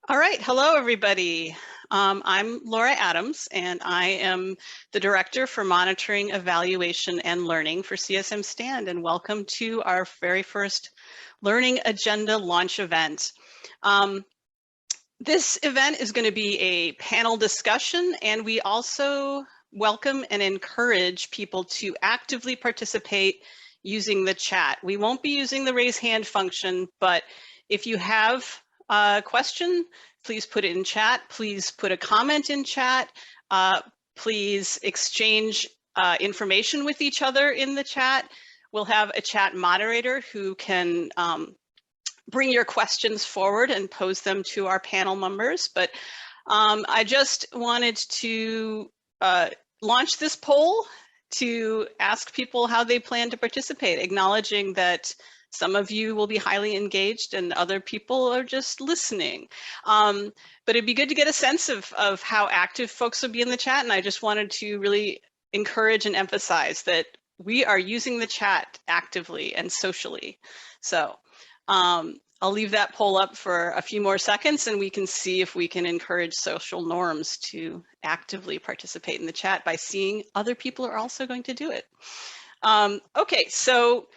All right, hello everybody. I'm Laura Adams, and I am the Director for Monitoring, Evaluation, and Learning for CSM-STAND, and welcome to our very first Learning Agenda launch event. This event is going to be a panel discussion, and we also welcome and encourage people to actively participate using the chat. We won't be using the raise hand function, but if you have a question, please put it in chat. Please put a comment in chat. Please exchange information with each other in the chat. We'll have a chat moderator who can bring your questions forward and pose them to our panel members. But I just wanted to launch this poll to ask people how they plan to participate, acknowledging that some of you will be highly engaged and other people are just listening. But it'd be good to get a sense of how active folks will be in the chat. And I just wanted to really encourage and emphasize that we are using the chat actively and socially. So I'll leave that poll up for a few more seconds and we can see if we can encourage social norms to actively participate in the chat by seeing other people are also going to do it. Okay, so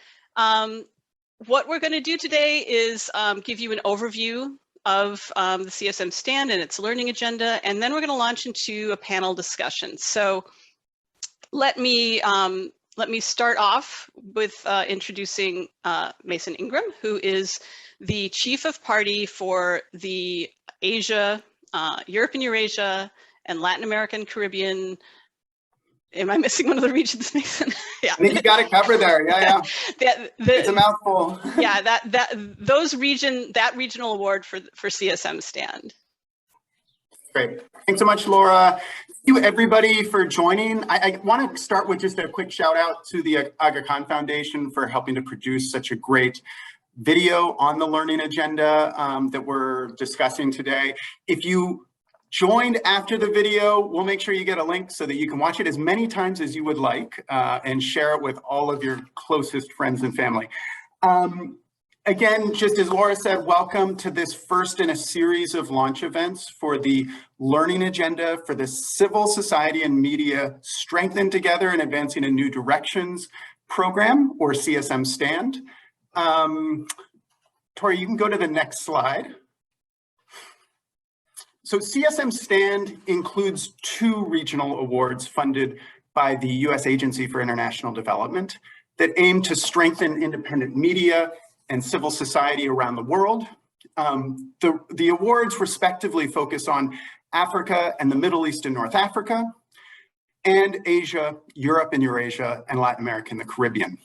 what we're going to do today is give you an overview of the CSM-STAND and its learning agenda, and then we're going to launch into a panel discussion. So let me start off with introducing Mason Ingram, who is the Chief of Party for the Asia, Europe and Eurasia, and Latin America and Caribbean. Am I missing one of the regions, Mason? Yeah. I think you got it covered there. Yeah. It's a mouthful. Yeah, that regional award for CSM-STAND. Great. Thanks so much, Laura. Thank you, everybody, for joining. I want to start with just a quick shout out to the Aga Khan Foundation for helping to produce such a great video on the learning agenda that we're discussing today. If you joined after the video, we'll make sure you get a link so that you can watch it as many times as you would like and share it with all of your closest friends and family. Again, just as Laura said, welcome to this first in a series of launch events for the learning agenda for the Civil Society and Media Strengthened Together and Advancing in New Directions program, or CSM-STAND. Tori, you can go to the next slide. So CSM-STAND includes 2 regional awards funded by the U.S. Agency for International Development that aim to strengthen independent media and civil society around the world. The awards respectively focus on Africa and the Middle East and North Africa, and Asia, Europe and Eurasia, and Latin America and the Caribbean.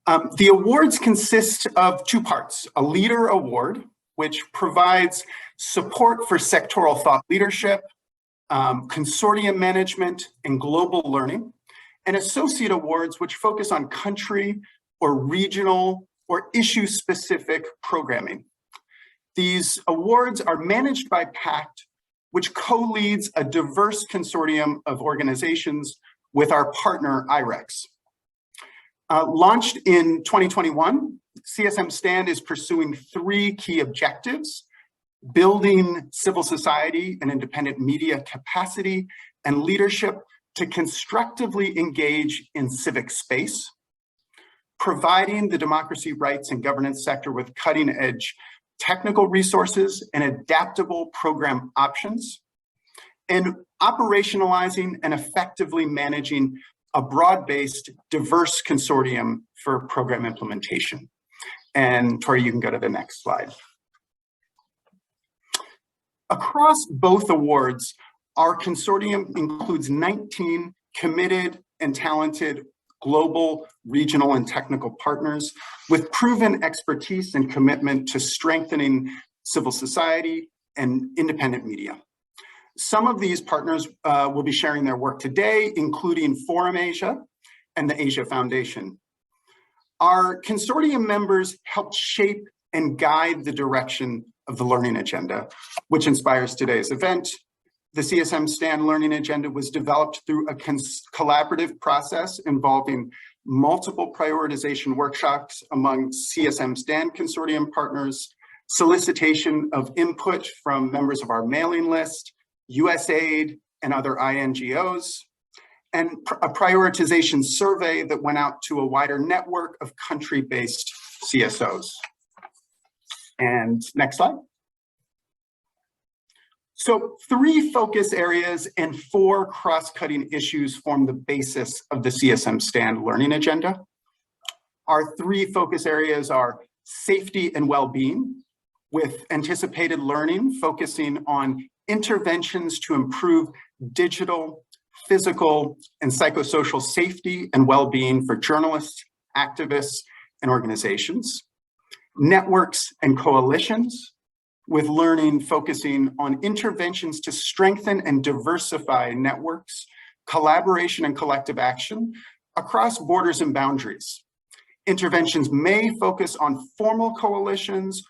The awards consist of 2 parts: a leader award, which provides support for sectoral thought leadership, consortium management, and global learning, and associate awards, which focus on country or regional or issue-specific programming. These awards are managed by PACT, which co-leads a diverse consortium of organizations with our partner, IREX. Launched in 2021, CSM-STAND is pursuing 3 key objectives: building civil society and independent media capacity and leadership to constructively engage in civic space, providing the democracy, rights, and governance sector with cutting-edge technical resources and adaptable program options, and operationalizing and effectively managing a broad-based, diverse consortium for program implementation. And Tori, you can go to the next slide. Across both awards, our consortium includes 19 committed and talented global, regional, and technical partners with proven expertise and commitment to strengthening civil society and independent media. Some of these partners will be sharing their work today, including Forum Asia and the Asia Foundation. Our consortium members helped shape and guide the direction of the learning agenda, which inspires today's event. The CSM-STAND learning agenda was developed through a collaborative process involving multiple prioritization workshops among CSM-STAND consortium partners, solicitation of input from members of our mailing list, USAID, and other INGOs, and a prioritization survey that went out to a wider network of country-based CSOs. And next slide. So 3 focus areas and 4 cross-cutting issues form the basis of the CSM-STAND learning agenda. Our 3 focus areas are safety and well-being, with anticipated learning focusing on interventions to improve digital, physical, and psychosocial safety and well-being for journalists, activists, and organizations. Networks and coalitions, with learning focusing on interventions to strengthen and diversify networks, collaboration and collective action across borders and boundaries. Interventions may focus on formal coalitions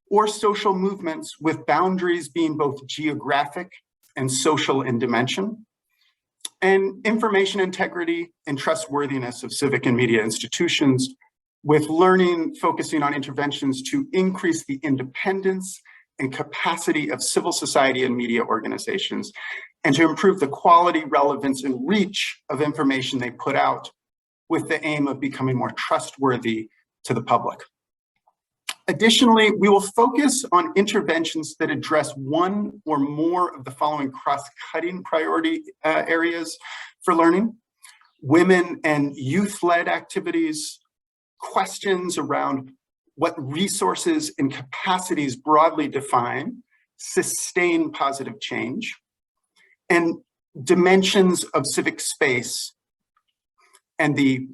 or social movements with boundaries being both geographic and social in dimension. And information integrity and trustworthiness of civic and media institutions, with learning focusing on interventions to increase the independence and capacity of civil society and media organizations, and to improve the quality, relevance, and reach of information they put out, with the aim of becoming more trustworthy to the public. Additionally, we will focus on interventions that address one or more of the following cross-cutting priority areas for learning: women and youth-led activities, questions around what resources and capacities broadly define sustain positive change, and dimensions of civic space and the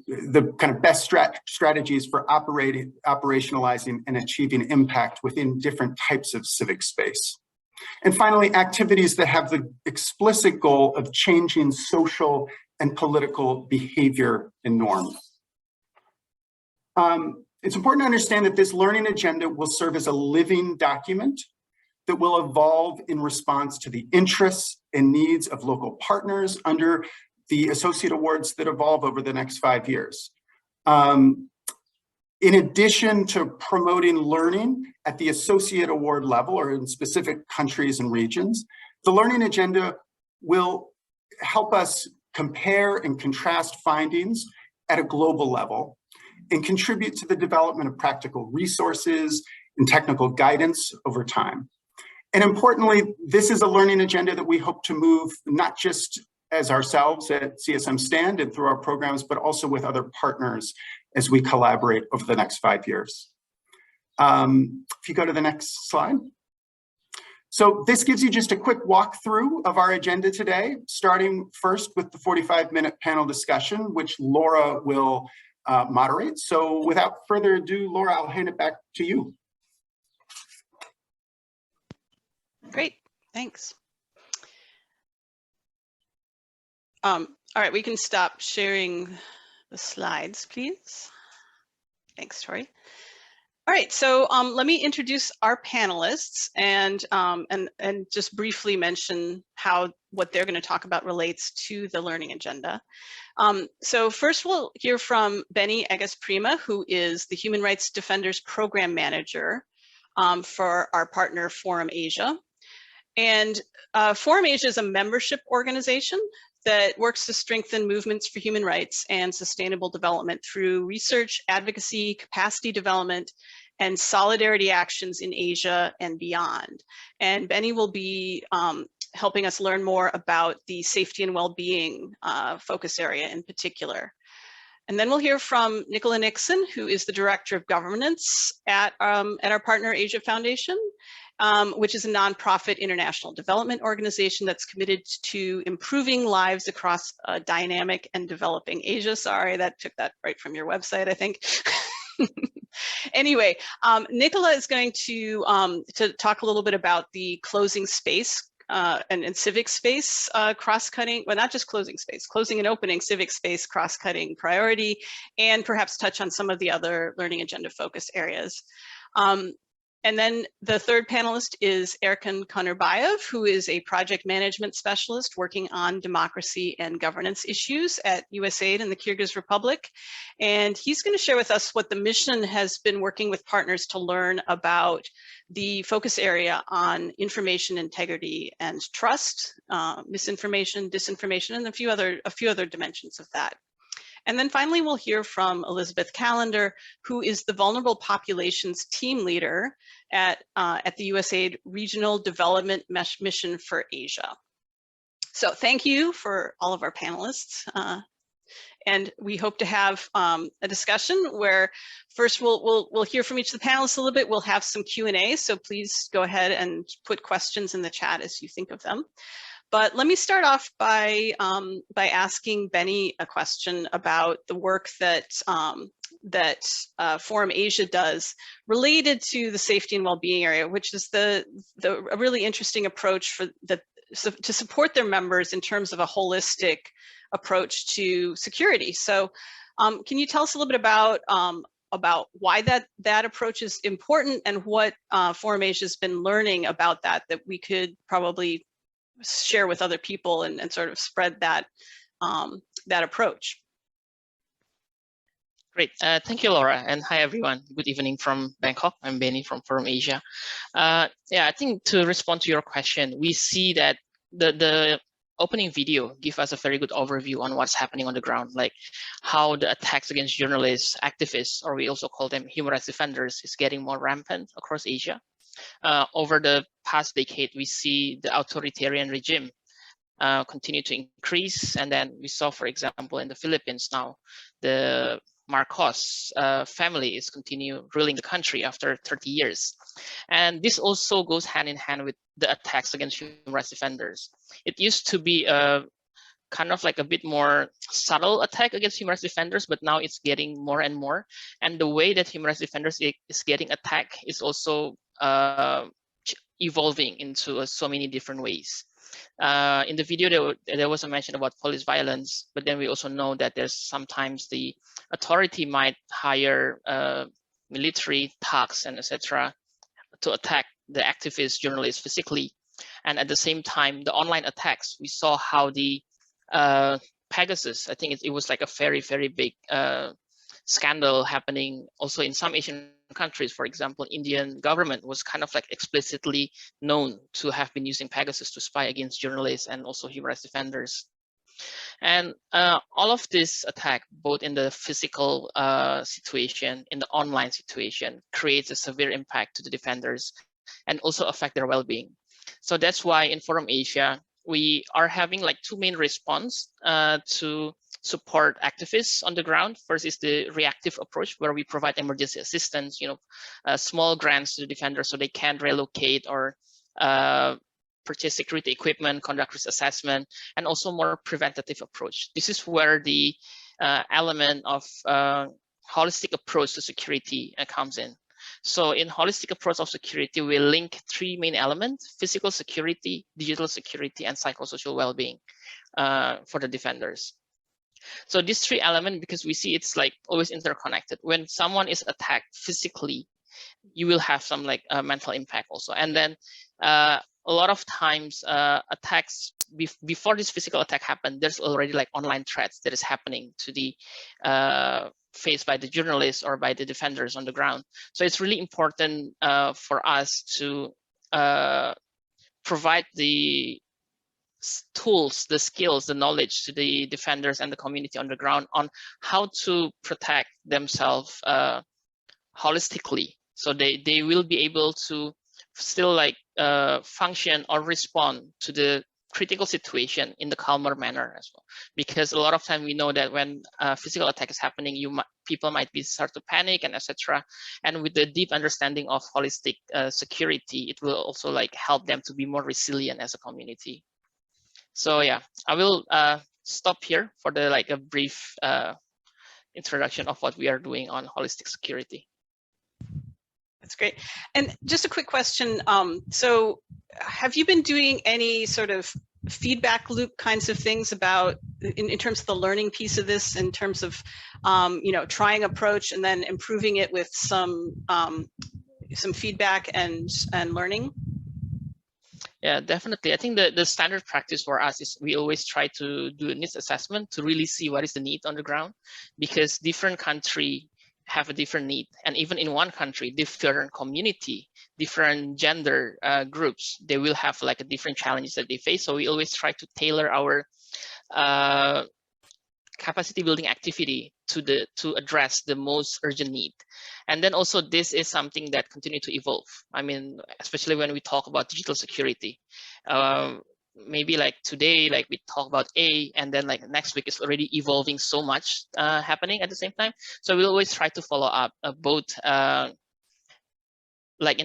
kind of best strategies for operationalizing and achieving impact within different types of civic space. And finally, activities that have the explicit goal of changing social and political behavior and norms. It's important to understand that this learning agenda will serve as a living document that will evolve in response to the interests and needs of local partners under the associate awards that evolve over the next 5 years. In addition to promoting learning at the associate award level or in specific countries and regions, the learning agenda will help us compare and contrast findings at a global level and contribute to the development of practical resources and technical guidance over time. And importantly, this is a learning agenda that we hope to move not just as ourselves at CSM-STAND and through our programs, but also with other partners as we collaborate over the next 5 years. If you go to the next slide. So this gives you just a quick walkthrough of our agenda today, starting first with the 45-minute panel discussion, which Laura will moderate. So without further ado, Laura, I'll hand it back to you. Great, thanks. All right, we can stop sharing the slides, please. Thanks, Tori. All right, so let me introduce our panelists and just briefly mention what they're going to talk about relates to the learning agenda. So first we'll hear from Benny Egas-Prima, who is the Human Rights Defenders Program Manager for our partner Forum Asia. And Forum Asia is a membership organization that works to strengthen movements for human rights and sustainable development through research, advocacy, capacity development, and solidarity actions in Asia and beyond. And Benny will be helping us learn more about the safety and well-being focus area in particular. And then we'll hear from Nicola Nixon, who is the Director of Governance at our partner Asia Foundation, which is a nonprofit international development organization that's committed to improving lives across dynamic and developing Asia. Sorry, that took that right from your website, I think. Anyway, Nicola is going to talk a little bit about the closing space and civic space cross-cutting, well, not just closing space, closing and opening civic space cross-cutting priority, and perhaps touch on some of the other learning agenda focus areas. And then the third panelist is Erkan Kanırbayev, who is a project management specialist working on democracy and governance issues at USAID in the Kyrgyz Republic. And he's going to share with us what the mission has been working with partners to learn about the focus area on information integrity and trust, misinformation, disinformation, and a few other dimensions of that. And then finally, we'll hear from Elizabeth Callender, who is the Vulnerable Populations Team Leader at the USAID Regional Development Mission for Asia. So thank you for all of our panelists. And we hope to have a discussion where first we'll hear from each of the panelists a little bit. We'll have some Q&A, so please go ahead and put questions in the chat as you think of them. But let me start off by asking Benny a question about the work that Forum Asia does related to the safety and well-being area, which is a really interesting approach for to support their members in terms of a holistic approach to security. So can you tell us a little bit about why that approach is important and what Forum Asia has been learning about that we could probably share with other people and sort of spread that approach. Great, thank you, Laura, and hi everyone. Good evening from Bangkok. I'm Benny from Forum Asia. Yeah, I think to respond to your question, we see that the opening video gives us a very good overview on what's happening on the ground, like how the attacks against journalists, activists, or we also call them human rights defenders, is getting more rampant across Asia. Over the past decade, we see the authoritarian regime continue to increase. And then we saw, for example, in the Philippines now, the Marcos family is continue ruling the country after 30 years. And this also goes hand in hand with the attacks against human rights defenders. It used to be kind of like a bit more subtle attack against human rights defenders, but now it's getting more and more. And the way that human rights defenders is getting attacked is also evolving into so many different ways. In the video, there was a mention about police violence, but then we also know that there's sometimes the authority might hire military thugs and etc. to attack the activists, journalists physically. And at the same time, the online attacks, we saw how the Pegasus, I think it was like a very, very big scandal happening also in some Asian countries. For example, Indian government was kind of like explicitly known to have been using Pegasus to spy against journalists and also human rights defenders. And all of this attack, both in the physical situation, in the online situation, creates a severe impact to the defenders and also affect their well-being. So that's why in Forum Asia, we are having like two main response to support activists on the ground. First is the reactive approach, where we provide emergency assistance, small grants to the defenders so they can relocate or purchase security equipment, conduct risk assessment, and also more preventative approach. This is where the element of holistic approach to security comes in. So in holistic approach of security, we link three main elements: physical security, digital security, and psychosocial well-being for the defenders. So these three elements, because we see it's like always interconnected. When someone is attacked physically, you will have some like mental impact also. And then a lot of times attacks, before this physical attack happened, there's already like online threats that is happening to the faced by the journalists or by the defenders on the ground. So it's really important for us to provide the tools, the skills, the knowledge to the defenders and the community on the ground on how to protect themselves holistically. So they will be able to still like function or respond to the critical situation in the calmer manner as well. Because a lot of time we know that when a physical attack is happening, people might start to panic and etc. And with the deep understanding of holistic security, it will also like help them to be more resilient as a community. So yeah, I will stop here for the like a brief introduction of what we are doing on holistic security. That's great. And just a quick question. So have you been doing any sort of feedback loop kinds of things about in terms of the learning piece of this, in terms of, trying approach and then improving it with some some feedback and learning? Yeah, definitely. I think the standard practice for us is we always try to do a needs assessment to really see what is the need on the ground, because different country have a different need. And even in one country, different community, different gender groups, they will have like a different challenges that they face. So we always try to tailor our capacity building activity to address the most urgent need. And then also this is something that continue to evolve. I mean, especially when we talk about digital security, maybe like today, like we talk about A, and then like next week is already evolving so much happening at the same time. So we always try to follow up both like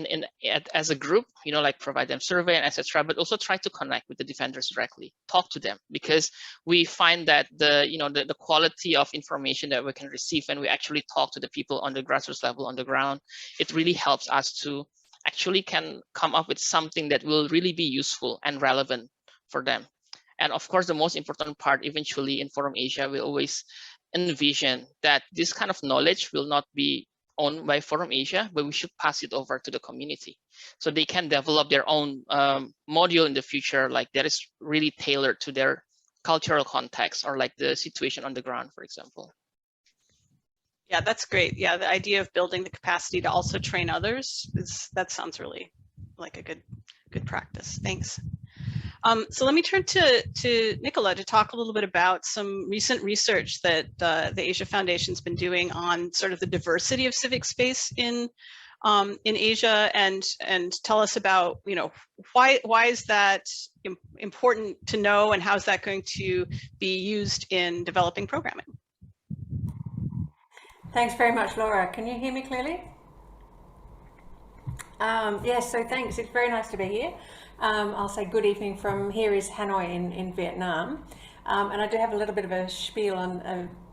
as a group, you know, like provide them survey and etc., but also try to connect with the defenders directly, talk to them, because we find that the quality of information that we can receive when we actually talk to the people on the grassroots level on the ground, it really helps us to actually can come up with something that will really be useful and relevant for them. And of course, the most important part eventually in Forum Asia, we always envision that this kind of knowledge will not be owned by Forum Asia, but we should pass it over to the community so they can develop their own module in the future, like that is really tailored to their cultural context or like the situation on the ground, for example. Yeah, that's great. Yeah, the idea of building the capacity to also train others that sounds really like a good practice. Thanks. So let me turn to Nicola to talk a little bit about some recent research that the Asia Foundation's been doing on sort of the diversity of civic space in Asia, and tell us about, you know, why is that important to know, and how is that going to be used in developing programming? Thanks very much, Laura. Can you hear me clearly? Yes, so thanks. It's very nice to be here. I'll say good evening from here is Hanoi in Vietnam. And I do have a little bit of a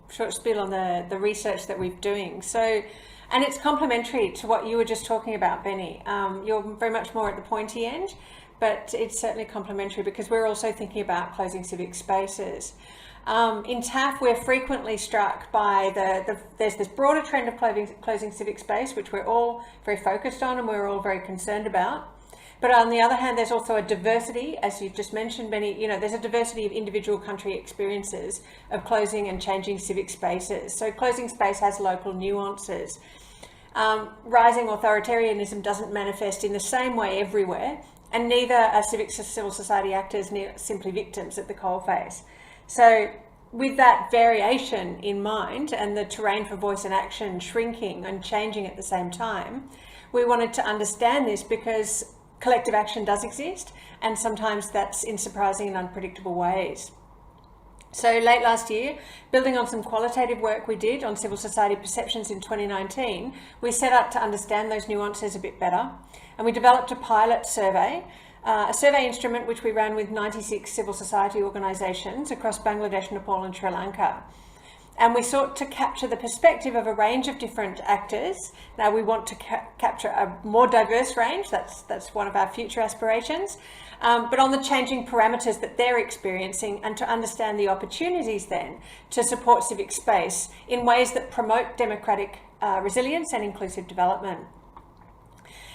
short spiel on the research that we're doing. So, and it's complementary to what you were just talking about, Benny. You're very much more at the pointy end, but it's certainly complementary because we're also thinking about closing civic spaces. In TAF, we're frequently struck by there's this broader trend of closing civic space, which we're all very focused on and we're all very concerned about. But on the other hand, there's also a diversity, as you've just mentioned, Benny, you know, there's a diversity of individual country experiences of closing and changing civic spaces. So closing space has local nuances. Rising authoritarianism doesn't manifest in the same way everywhere, and neither are civil society actors simply victims at the coalface. So with that variation in mind and the terrain for voice and action shrinking and changing at the same time, we wanted to understand this because collective action does exist, and sometimes that's in surprising and unpredictable ways. So late last year, building on some qualitative work we did on civil society perceptions in 2019, we set out to understand those nuances a bit better, and we developed a pilot survey, a survey instrument which we ran with 96 civil society organisations across Bangladesh, Nepal and Sri Lanka. And we sought to capture the perspective of a range of different actors. Now we want to capture a more diverse range, that's one of our future aspirations, but on the changing parameters that they're experiencing, and to understand the opportunities then to support civic space in ways that promote democratic resilience and inclusive development.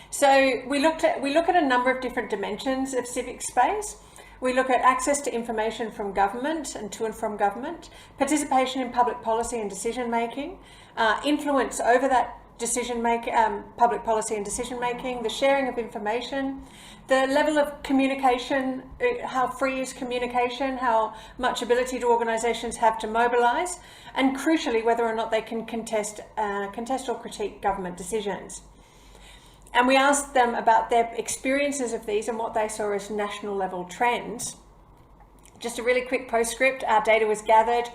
So we look at a number of different dimensions of civic space. We look at access to information from government and to and from government, participation in public policy and decision making, influence over that public policy and decision making, the sharing of information, the level of communication, how free is communication, how much ability do organisations have to mobilise, and crucially whether or not they can contest or critique government decisions. And we asked them about their experiences of these and what they saw as national level trends. Just a really quick postscript, our data was gathered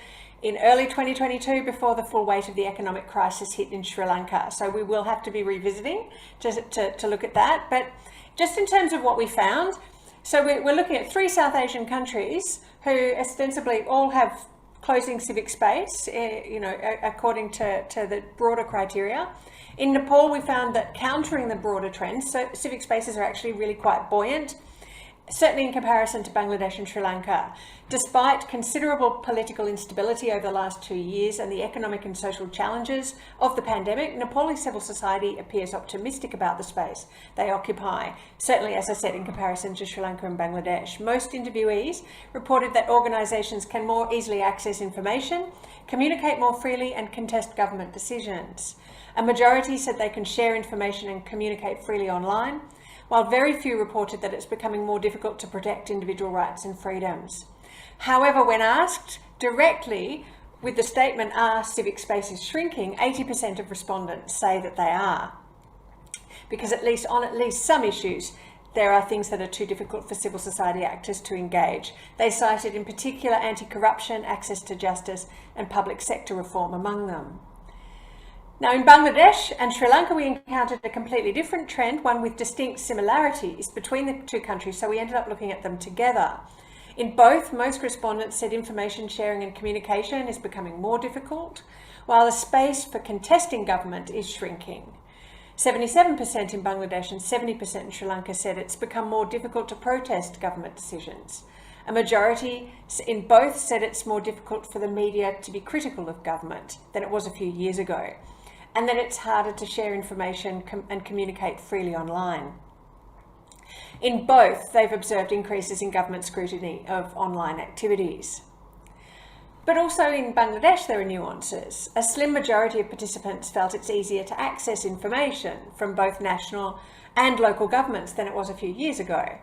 in early 2022 before the full weight of the economic crisis hit in Sri Lanka. So we will have to be revisiting to look at that. But just in terms of what we found, so we're looking at 3 South Asian countries who ostensibly all have closing civic space, you know, according to the broader criteria. In Nepal, we found that countering the broader trends, so civic spaces are actually really quite buoyant. certainly in comparison to Bangladesh and Sri Lanka. Despite considerable political instability over the last 2 years and the economic and social challenges of the pandemic, Nepali civil society appears optimistic about the space they occupy, certainly, as I said, in comparison to Sri Lanka and Bangladesh. Most interviewees reported that organisations can more easily access information, communicate more freely and contest government decisions. A majority said they can share information and communicate freely online, while very few reported that it's becoming more difficult to protect individual rights and freedoms. However, when asked directly with the statement, "Are civic spaces shrinking?" 80% of respondents say that they are. Because on at least some issues, there are things that are too difficult for civil society actors to engage. They cited in particular anti-corruption, access to justice, and public sector reform among them. Now, in Bangladesh and Sri Lanka, we encountered a completely different trend, one with distinct similarities between the two countries, so we ended up looking at them together. In both, most respondents said information sharing and communication is becoming more difficult, while the space for contesting government is shrinking. 77% in Bangladesh and 70% in Sri Lanka said it's become more difficult to protest government decisions. A majority in both said it's more difficult for the media to be critical of government than it was a few years ago, and that it's harder to share information and communicate freely online. In both, they've observed increases in government scrutiny of online activities. But also in Bangladesh, there are nuances. A slim majority of participants felt it's easier to access information from both national and local governments than it was a few years ago.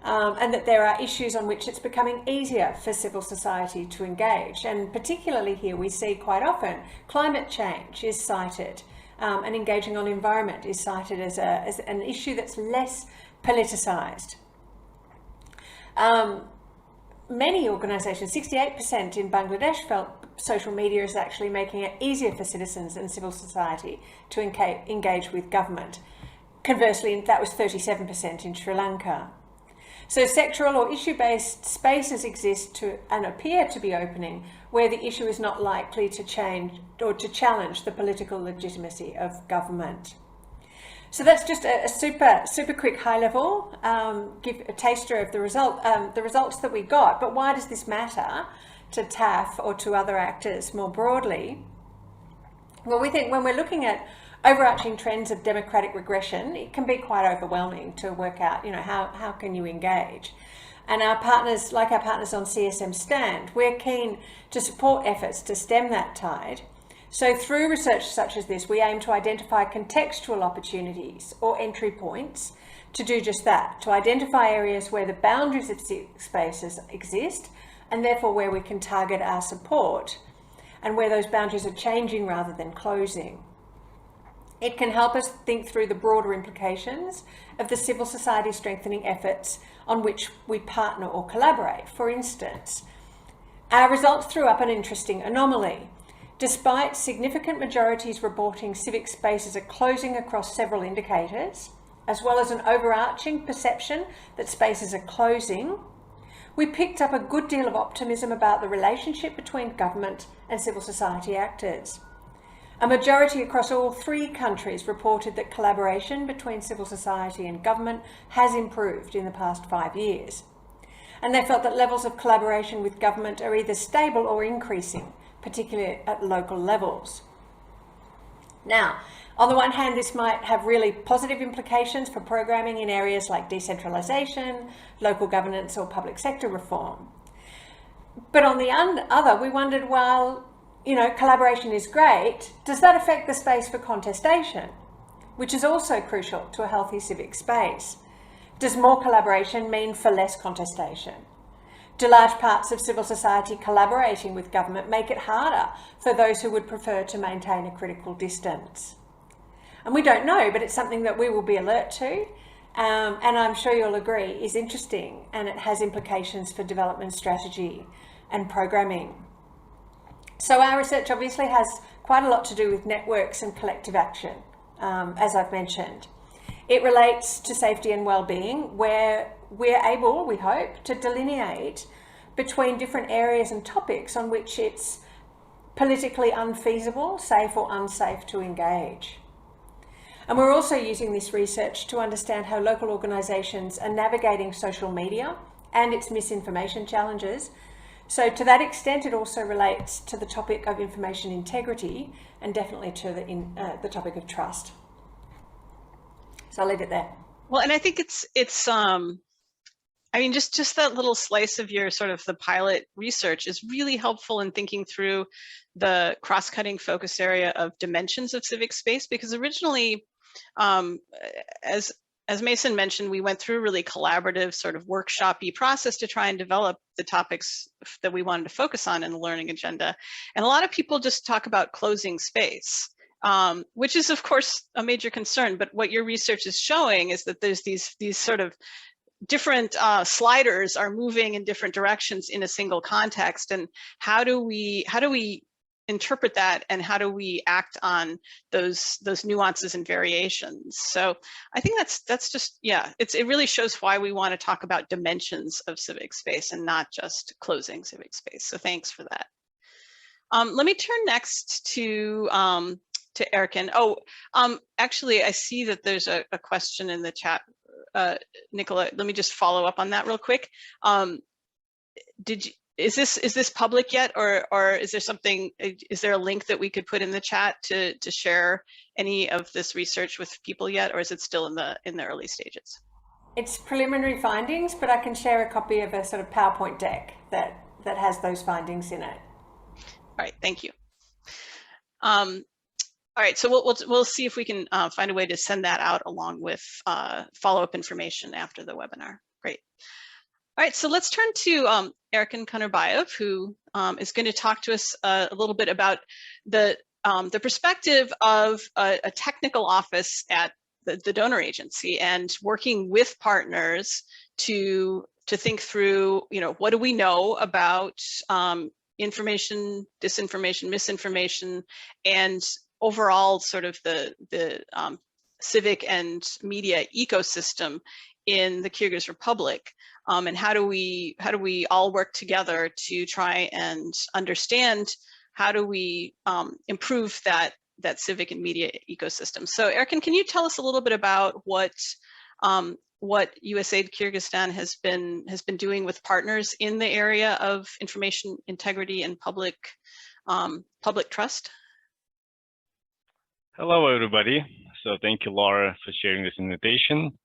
And that there are issues on which it's becoming easier for civil society to engage. And particularly here, we see quite often climate change is cited, and engaging on environment is cited as an issue that's less politicised. Many organisations, 68% in Bangladesh, felt social media is actually making it easier for citizens and civil society to engage with government. Conversely, that was 37% in Sri Lanka. So sectoral or issue-based spaces exist and appear to be opening where the issue is not likely to change or to challenge the political legitimacy of government. So that's just a super quick high level, give a taster of the results that we got. But why does this matter to TAF or to other actors more broadly? Well, we think when we're looking at overarching trends of democratic regression, it can be quite overwhelming to work out, how can you engage? And our partners, like our partners on CSM-STAND, we're keen to support efforts to stem that tide. So through research such as this, we aim to identify contextual opportunities or entry points to do just that, to identify areas where the boundaries of spaces exist and therefore where we can target our support and where those boundaries are changing rather than closing. It can help us think through the broader implications of the civil society strengthening efforts on which we partner or collaborate. For instance, our results threw up an interesting anomaly. Despite significant majorities reporting civic spaces are closing across several indicators, as well as an overarching perception that spaces are closing, we picked up a good deal of optimism about the relationship between government and civil society actors. A majority across all three countries reported that collaboration between civil society and government has improved in the past 5 years. And they felt that levels of collaboration with government are either stable or increasing, particularly at local levels. Now, on the one hand, this might have really positive implications for programming in areas like decentralisation, local governance or public sector reform. But on the other, we wondered, well, collaboration is great. Does that affect the space for contestation, which is also crucial to a healthy civic space? Does more collaboration mean for less contestation? Do large parts of civil society collaborating with government make it harder for those who would prefer to maintain a critical distance? And we don't know, but it's something that we will be alert to, and I'm sure you'll agree is interesting, and it has implications for development strategy and programming. So our research obviously has quite a lot to do with networks and collective action, as I've mentioned. It relates to safety and well-being, where we're able, we hope, to delineate between different areas and topics on which it's politically unfeasible, safe or unsafe to engage. And we're also using this research to understand how local organisations are navigating social media and its misinformation challenges. So to that extent, it also relates to the topic of information integrity and definitely to the topic of trust. So I'll leave it there. Well, and I think it's I mean, just that little slice of your sort of the pilot research is really helpful in thinking through the cross-cutting focus area of dimensions of civic space, because originally, as Mason mentioned, we went through a really collaborative sort of workshop-y process to try and develop the topics that we wanted to focus on in the learning agenda. And a lot of people just talk about closing space, which is of course a major concern. But what your research is showing is that there's these sort of different sliders are moving in different directions in a single context, and how do we interpret that, and how do we act on those nuances and variations? So I think that's just, yeah, it really shows why we want to talk about dimensions of civic space and not just closing civic space. So thanks for that. Let me turn next to Erkin. Oh, actually, I see that there's a question in the chat. Nicola, let me just follow up on that real quick. Is this public yet, or is there something? Is there a link that we could put in the chat to share any of this research with people yet, or is it still in the early stages? It's preliminary findings, but I can share a copy of a sort of PowerPoint deck that has those findings in it. All right, thank you. All right, so we'll see if we can find a way to send that out along with follow-up information after the webinar. Great. All right, so let's turn to Erkin Kanarbayev, who is going to talk to us a little bit about the perspective of a technical office at the donor agency and working with partners to think through, what do we know about information, disinformation, misinformation, and overall sort of the civic and media ecosystem in the Kyrgyz Republic, and how do we all work together to try and understand how do we improve that civic and media ecosystem. So Erkin, can you tell us a little bit about what USAID Kyrgyzstan has been doing with partners in the area of information integrity and public trust? Hello, everybody. So thank you, Laura, for sharing this invitation.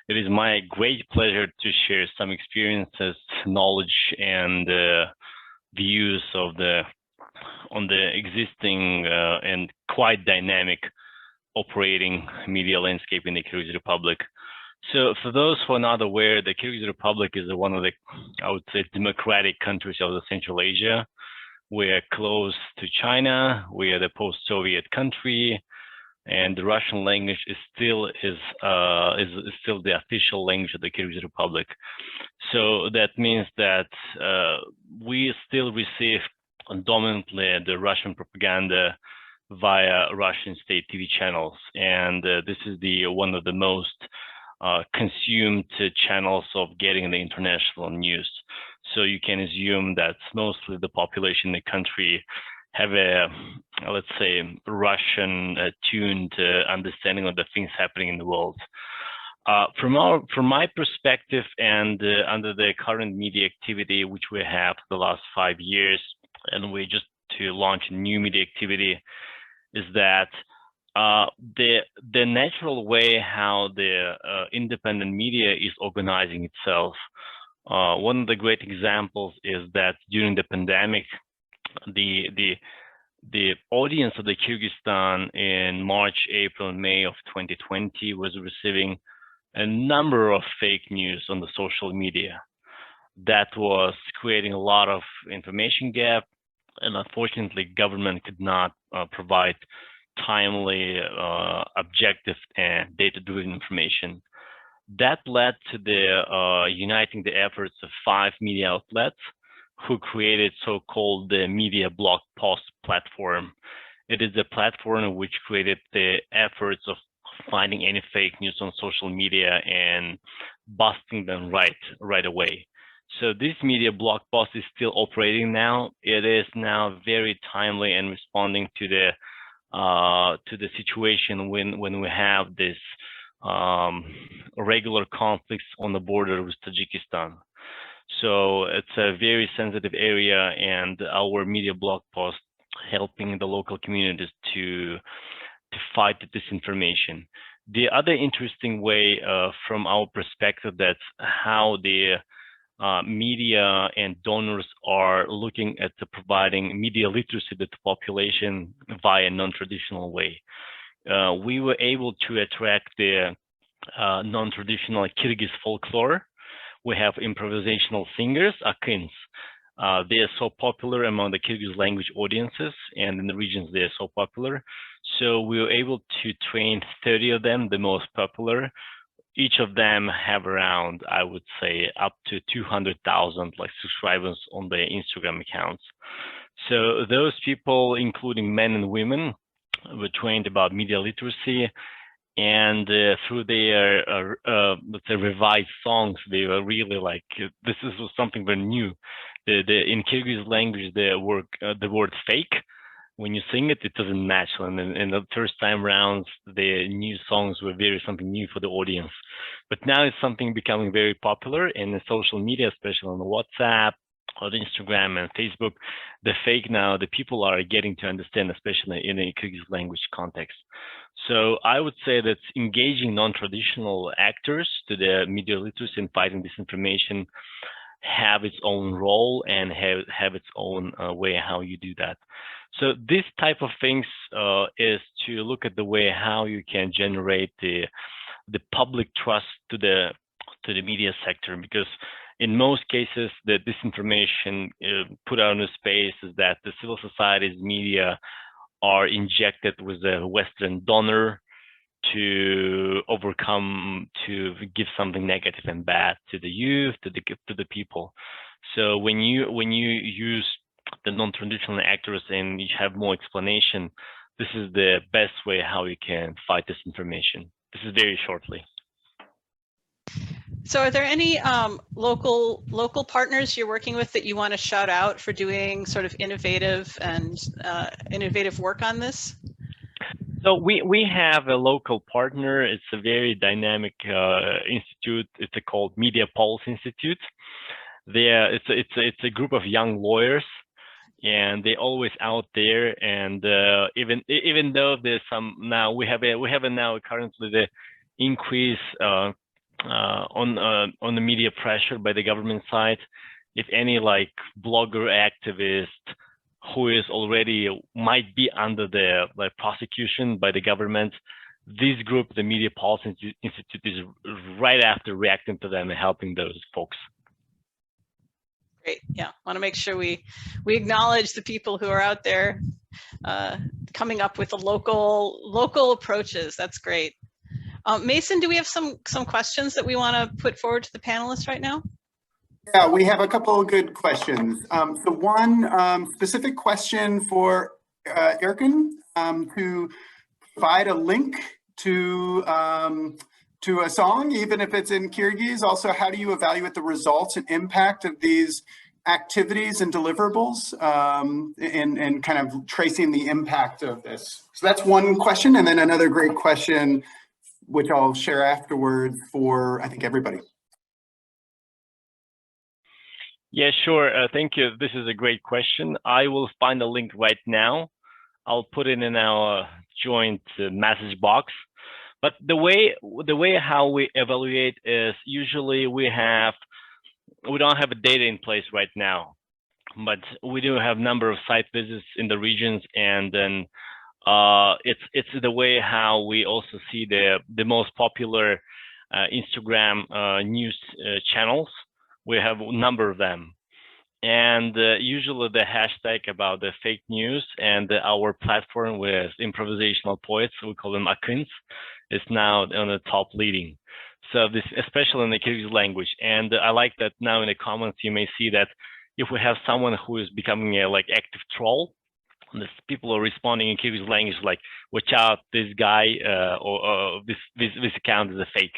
It is my great pleasure to share some experiences, knowledge, and views on the existing and quite dynamic operating media landscape in the Kyrgyz Republic. So for those who are not aware, the Kyrgyz Republic is one of the, I would say, democratic countries of the Central Asia. We are close to China. We are the post-Soviet country. And the Russian language is still the official language of the Kyrgyz Republic. So that means that we still receive dominantly the Russian propaganda via Russian state TV channels, and this is one of the most consumed channels of getting the international news. So you can assume that mostly the population in the country have a, let's say, Russian tuned understanding of the things happening in the world. From my perspective, and under the current media activity which we have for the last 5 years, and we just to launch a new media activity, is that the natural way how the independent media is organizing itself. One of the great examples is that during the pandemic, the audience of the Kyrgyzstan in March, April, and May of 2020 was receiving a number of fake news on the social media. That was creating a lot of information gap, and unfortunately, government could not provide timely, objective, and data-driven information. That led to the uniting the efforts of 5 media outlets who created so-called the media blog post platform. It is a platform which created the efforts of finding any fake news on social media and busting them right away. So this media blog post is still operating now. It is now very timely and responding to the to the situation when we have this regular conflicts on the border with Tajikistan. So it's a very sensitive area, and our media blog post helping the local communities to fight the disinformation. The other interesting way from our perspective, that's how the media and donors are looking at providing media literacy to the population via a non-traditional way. We were able to attract the non-traditional Kyrgyz folklore. We have improvisational singers, akins. They are so popular among the Kyrgyz language audiences, and in the regions they are so popular. So we were able to train 30 of them, the most popular. Each of them have around, I would say, up to 200,000 like subscribers on their Instagram accounts. So those people, including men and women, were trained about media literacy, and through their let's say revised songs, they were really like, this is something very new. In Kyrgyz language, the word fake, when you sing it, it doesn't match. And in the first time rounds, the new songs were something new for the audience. But now it's something becoming very popular in the social media, especially on the WhatsApp, on Instagram and Facebook. The fake now, the people are getting to understand, especially in a Kyrgyz language context. So I would say that engaging non-traditional actors to the media literacy and fighting disinformation have its own role and have its own way how you do that. So this type of things is to look at the way how you can generate the public trust to the media sector, because in most cases the disinformation put out in the space is that the civil society's media are injected with a Western donor to give something negative and bad to the youth, to the people. So when you use the non-traditional actors and you have more explanation, this is the best way how you can fight disinformation. This is very shortly. So are there any local partners you're working with that you want to shout out for doing sort of innovative work on this? So we have a local partner. It's a very dynamic institute. It's called Media Pulse Institute. It's a group of young lawyers, and they're always out there. And even though there's some now, we have now currently the increase on the media pressure by the government side. If any like blogger activist who is already might be under the prosecution by the government, this group, the Media Pulse Institute, is right after reacting to them and helping those folks. Great. Yeah, want to make sure we acknowledge the people who are out there coming up with the local approaches. That's great. Mason, do we have some questions that we want to put forward to the panelists right now? Yeah, we have a couple of good questions. So one specific question for Erkin to provide a link to a song, even if it's in Kyrgyz. Also, how do you evaluate the results and impact of these activities and deliverables, and kind of tracing the impact of this? So that's one question. And then another great question, which I'll share afterwards for, I think, everybody. Yeah, sure. Thank you. This is a great question. I will find a link right now. I'll put it in our joint message box. But the way how we evaluate is usually we don't have a data in place right now, but we do have number of site visits in the regions, and then it's the way how we also see the most popular Instagram news channels. We have a number of them, and usually the hashtag about the fake news and our platform with improvisational poets, we call them akins, is now on the top leading. So this, especially in the Kyrgyz language, and I like that now in the comments you may see that if we have someone who is becoming a active troll, people are responding in Kyrgyz language like, "Watch out, this guy or this account is a fake."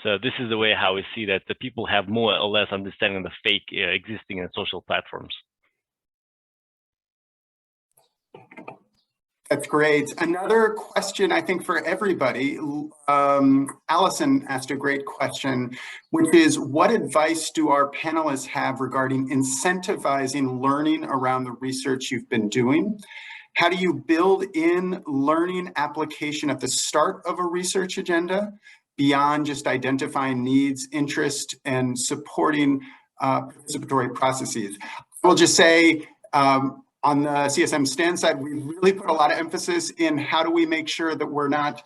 So this is the way how we see that the people have more or less understanding of the fake existing in social platforms. That's great. Another question, I think, for everybody. Allison asked a great question, which is, what advice do our panelists have regarding incentivizing learning around the research you've been doing? How do you build in learning application at the start of a research agenda beyond just identifying needs, interest, and supporting participatory processes? I'll just say, on the CSM-STAND side, we really put a lot of emphasis in how do we make sure that we're not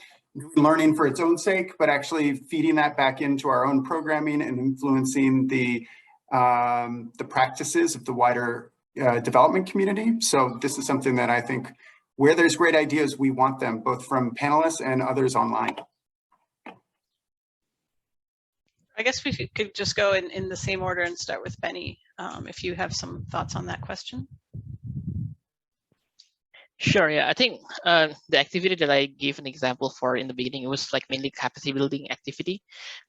learning for its own sake, but actually feeding that back into our own programming and influencing the practices of the wider development community. So this is something that I think, where there's great ideas, we want them, both from panelists and others online. I guess we could just go in the same order and start with Benny, if you have some thoughts on that question. Sure, yeah. I think the activity that I gave an example for in the beginning, it was like mainly capacity building activity.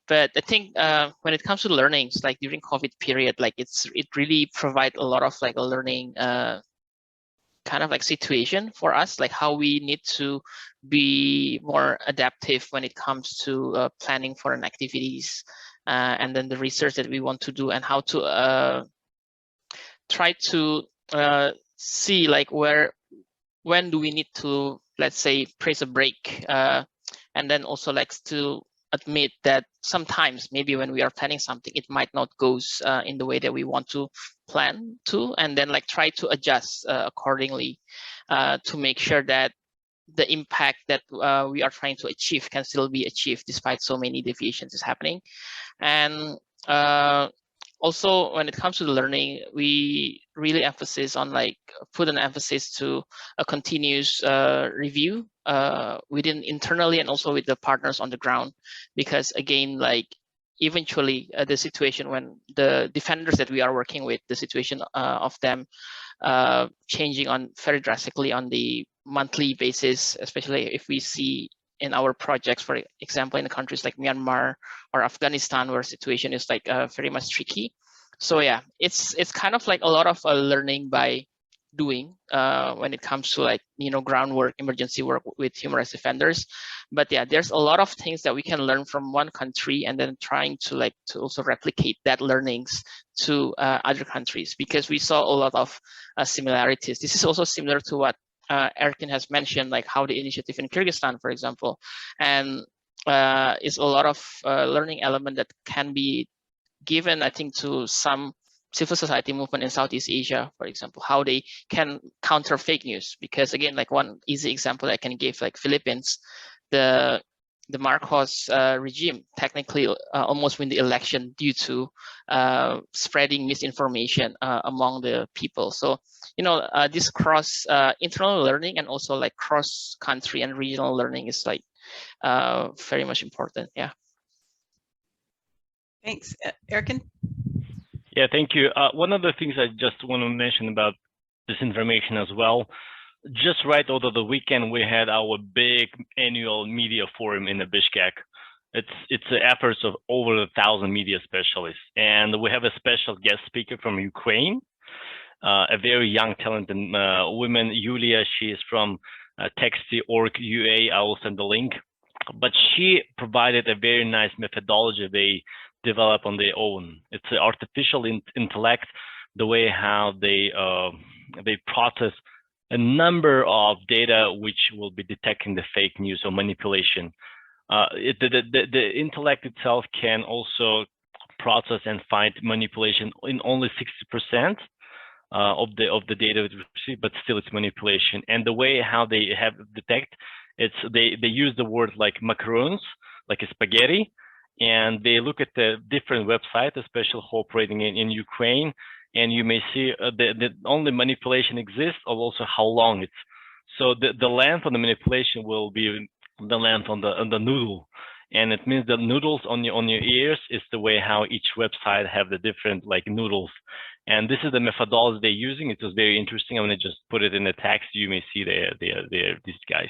But I think when it comes to learnings, like during COVID period, like it really provide a lot of like a learning kind of like situation for us, like how we need to be more adaptive when it comes to planning for an activities, and then the research that we want to do, and how to try to see like when do we need to, let's say, press a break, and then also like to admit that sometimes maybe when we are planning something, it might not goes in the way that we want to plan to, and then like try to adjust accordingly to make sure that the impact that we are trying to achieve can still be achieved despite so many deviations is happening. And also, when it comes to the learning, we really emphasize on like put an emphasis to a continuous review within internally and also with the partners on the ground, because again, like eventually the situation when the defenders that we are working with, the situation of them changing on very drastically on the monthly basis, especially if we see in our projects, for example, in the countries like Myanmar or Afghanistan, where situation is like very much tricky. So yeah, it's kind of like a lot of learning by doing when it comes to like, you know, groundwork, emergency work with human rights defenders. But yeah, there's a lot of things that we can learn from one country and then trying to like to also replicate that learnings to other countries, because we saw a lot of similarities. This is also similar to what Erkin has mentioned, like how the initiative in Kyrgyzstan, for example, and is a lot of learning element that can be given, I think, to some civil society movement in Southeast Asia, for example, how they can counter fake news. Because again, like one easy example I can give, like Philippines, the Marcos regime technically almost win the election due to spreading misinformation among the people. So, you know, this cross internal learning and also like cross country and regional learning is like very much important. Yeah. Thanks. Erkin? Yeah, thank you. One of the things I just want to mention about this information as well, just right over the weekend, we had our big annual media forum in Bishkek. It's the efforts of over 1,000 media specialists. And we have a special guest speaker from Ukraine, a very young, talented woman, Yulia. She is from Texty.org UA. I will send the link. But she provided a very nice methodology they develop on their own. It's an artificial intellect, the way how they process a number of data which will be detecting the fake news or manipulation. The intellect itself can also process and find manipulation in only 60% of the data we receive, but still it's manipulation. And the way how they have detect, it's they use the word like macarons, like a spaghetti, and they look at the different websites, especially operating in Ukraine, and you may see the only manipulation exists, or also how long it's. So the length of the manipulation will be the length on the noodle, and it means the noodles on your ears is the way how each website have the different like noodles, and this is the methodology they're using. It was very interesting. I'm gonna just put it in the text. You may see these guys.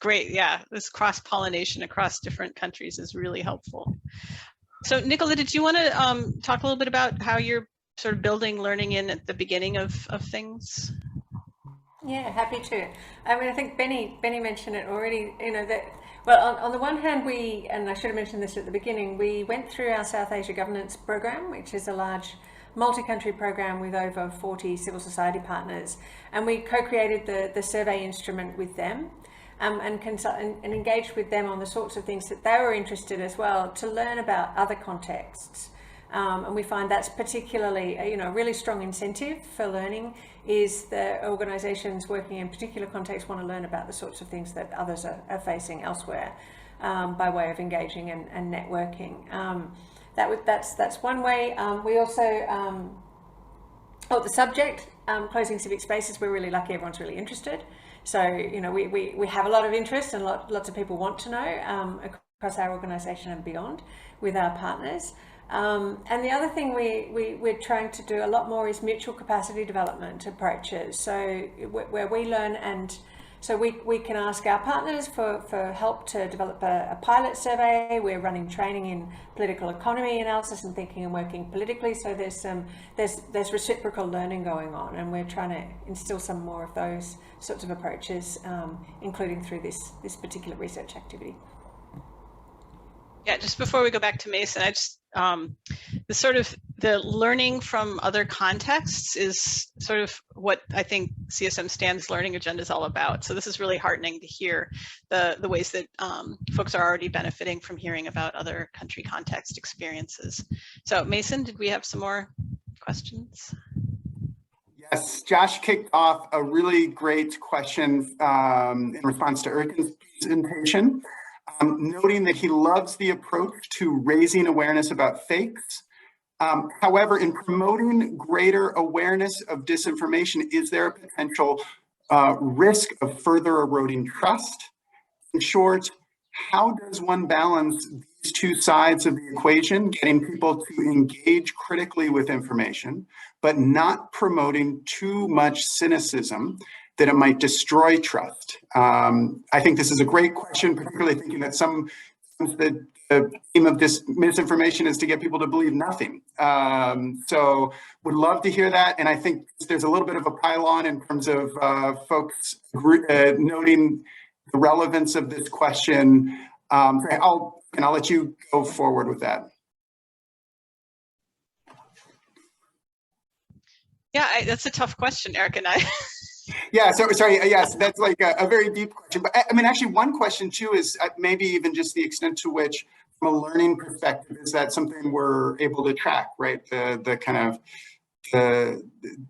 Great, yeah, this cross-pollination across different countries is really helpful. So Nicola, did you want to talk a little bit about how you're sort of building learning in at the beginning of things? Yeah, happy to. I mean, I think Benny mentioned it already, you know, that, well, on the one hand, and I should have mentioned this at the beginning, we went through our South Asia Governance Program, which is a large multi-country program with over 40 civil society partners, and we co-created the survey instrument with them. And engaged with them on the sorts of things that they were interested as well, to learn about other contexts. And we find that's particularly, a really strong incentive for learning, is the organisations working in particular contexts want to learn about the sorts of things that others are facing elsewhere, by way of engaging and networking. That's one way. We also, the subject, closing civic spaces, we're really lucky, everyone's really interested. So, we have a lot of interest, and lots of people want to know, across our organisation and beyond, with our partners. And the other thing we're trying to do a lot more is mutual capacity development approaches. So where we learn, and so we can ask our partners for help to develop a pilot survey. We're running training in political economy analysis and thinking and working politically. So there's reciprocal learning going on, and we're trying to instill some more of those sorts of approaches, including through this particular research activity. Yeah, just before we go back to Mason, I just the learning from other contexts is sort of what I think CSM-STAND's learning agenda is all about. So this is really heartening to hear the ways that folks are already benefiting from hearing about other country context experiences. So Mason, did we have some more questions? Yes, Josh kicked off a really great question in response to Erkin's presentation. Noting that he loves the approach to raising awareness about fakes. However, in promoting greater awareness of disinformation, is there a potential risk of further eroding trust? In short, how does one balance these two sides of the equation, getting people to engage critically with information, but not promoting too much cynicism that it might destroy trust? I think this is a great question, particularly thinking that the aim of this misinformation is to get people to believe nothing. So would love to hear that. And I think there's a little bit of a pile-on in terms of folks noting the relevance of this question. I'll let you go forward with that. Yeah, that's a tough question, Eric and I. Yeah, so sorry, yes, that's like a very deep question. But I mean, actually one question too is maybe even just the extent to which, from a learning perspective, is that something we're able to track, right? The kind of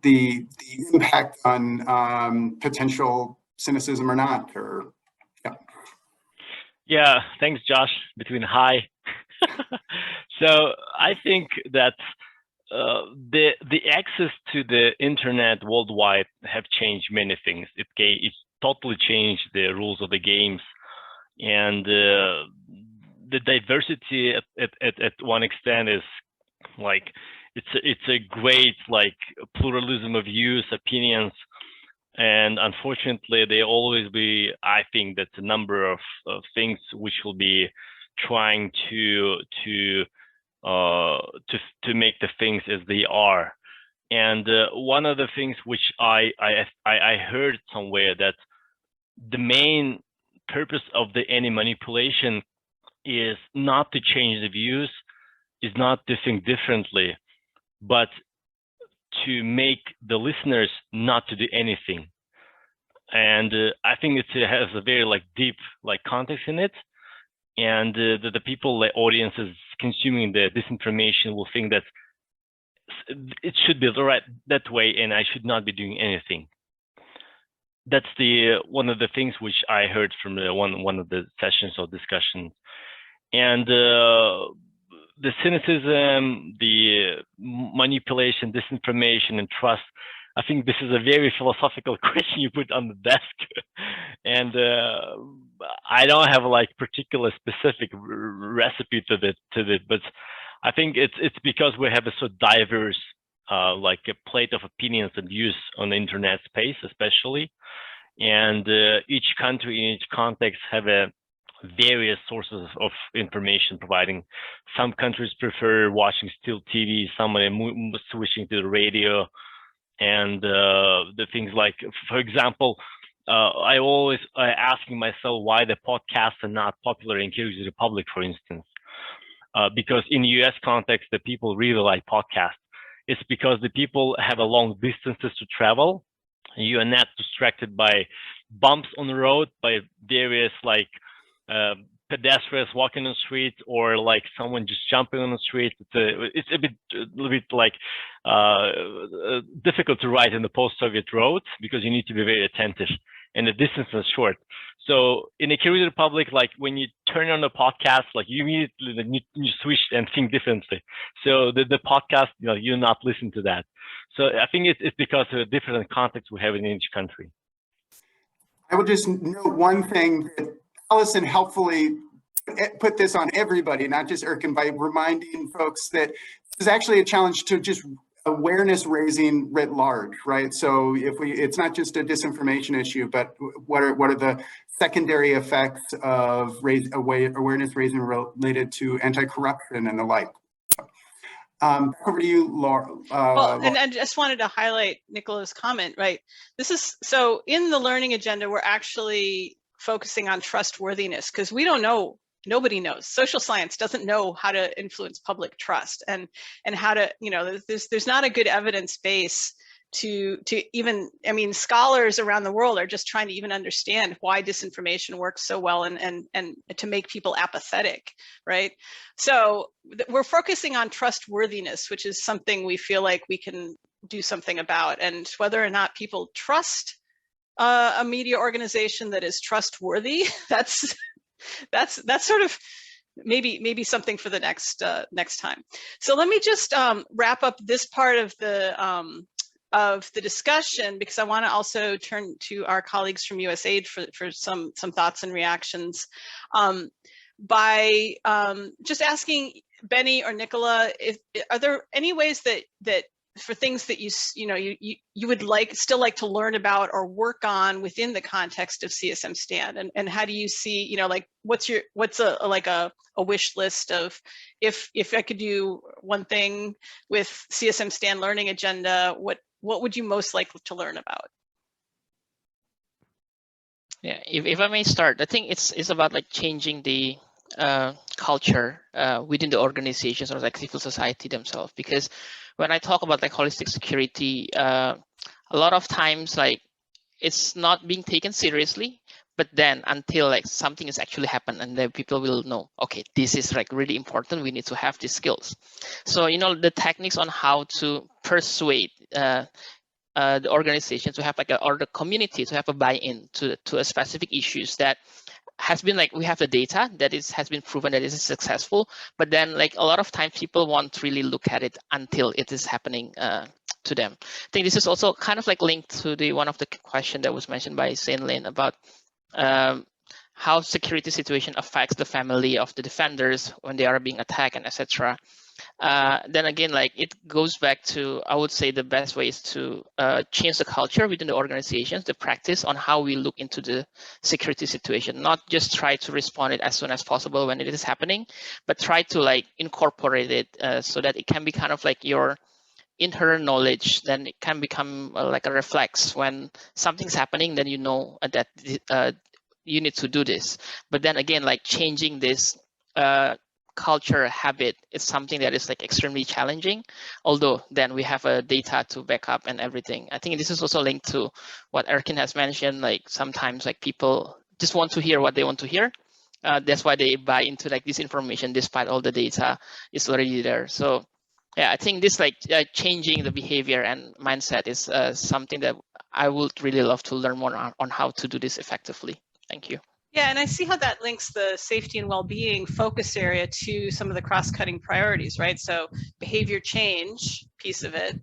the impact on potential cynicism or not, or yeah. Yeah, thanks, Josh. Between hi. So I think that the access to the internet worldwide have changed many things. It totally changed the rules of the games, and the diversity at one extent is like it's a great like pluralism of views, opinions, and unfortunately there always be, I think, that's a number of things which will be trying to make the things as they are. And one of the things which I heard somewhere, that the main purpose of any manipulation is not to change the views, is not to think differently, but to make the listeners not to do anything. And I think it has a very like deep like context in it. And the people, the audiences consuming the disinformation will think that it should be right that way, and I should not be doing anything. That's one of the things which I heard from one of the sessions or discussions. And the cynicism, the manipulation, disinformation, and trust, I think this is a very philosophical question you put on the desk. And I don't have like particular specific recipe to it, but I think it's because we have a so diverse like a plate of opinions and views on the internet space, especially. And each country in each context have various sources of information providing. Some countries prefer watching still TV, some are switching to the radio, And the things like, for example, I always asking myself why the podcasts are not popular in Kyrgyz Republic, for instance, because in US context, the people really like podcasts. It's because the people have a long distances to travel. You are not distracted by bumps on the road, by various like pedestrians walking on the street, or like someone just jumping on the street. It's a little bit like difficult to ride in the post-Soviet roads because you need to be very attentive, and the distance is short. So in the Kyrgyz Republic, like when you turn on the podcast, like you immediately you switch and think differently. So the podcast, you not listen to that. So I think it's because of the different context we have in each country. I will just note one thing that Allison helpfully put this on everybody, not just Erkin, by reminding folks that this is actually a challenge to just awareness raising writ large, right? So it's not just a disinformation issue, but what are the secondary effects of awareness raising related to anti-corruption and the like. Over to you, Laura. Well, and I just wanted to highlight Nicola's comment, right? This is, so in the learning agenda, we're actually focusing on trustworthiness because we don't know, nobody knows. Social science doesn't know how to influence public trust and how to, there's not a good evidence base to even, I mean, scholars around the world are just trying to even understand why disinformation works so well and to make people apathetic, right? So we're focusing on trustworthiness, which is something we feel like we can do something about, and whether or not people trust a media organization that is trustworthy, that's sort of maybe something for the next time. So let me just wrap up this part of the discussion, because I want to also turn to our colleagues from USAID for some thoughts and reactions, by just asking Benny or Nicola, are there any ways that for things that you would still like to learn about or work on within the context of CSM-STAND, and how do you see, like what's a wish list of, if I could do one thing with CSM-STAND learning agenda, what would you most like to learn about? Yeah, if I may start, I think it's about like changing the culture within the organizations or like civil society themselves. Because when I talk about like holistic security, a lot of times like it's not being taken seriously. But then until like something has actually happened, and then people will know, okay, this is like really important. We need to have these skills. So the techniques on how to persuade the organization to have or the community to have a buy-in to a specific issues that has been like, we have the data that has been proven that it is successful, but then like a lot of times people won't really look at it until it is happening to them. I think this is also kind of like linked to one of the question that was mentioned by Saint Lin about how security situation affects the family of the defenders when they are being attacked and etc. Then again, like it goes back to, I would say the best way is to change the culture within the organizations, the practice on how we look into the security situation, not just try to respond it as soon as possible when it is happening, but try to like incorporate it so that it can be kind of like your inherent knowledge. Then it can become like a reflex when something's happening, then that you need to do this. But then again, like changing this culture habit is something that is like extremely challenging, although then we have a data to back up and everything. I think this is also linked to what Erkin has mentioned, like sometimes like people just want to hear what they want to hear. That's why they buy into like this information despite all the data is already there. So yeah, I think this like changing the behavior and mindset is something that I would really love to learn more on how to do this effectively. Thank you. Yeah, and I see how that links the safety and well-being focus area to some of the cross-cutting priorities, right? So behavior change piece of it,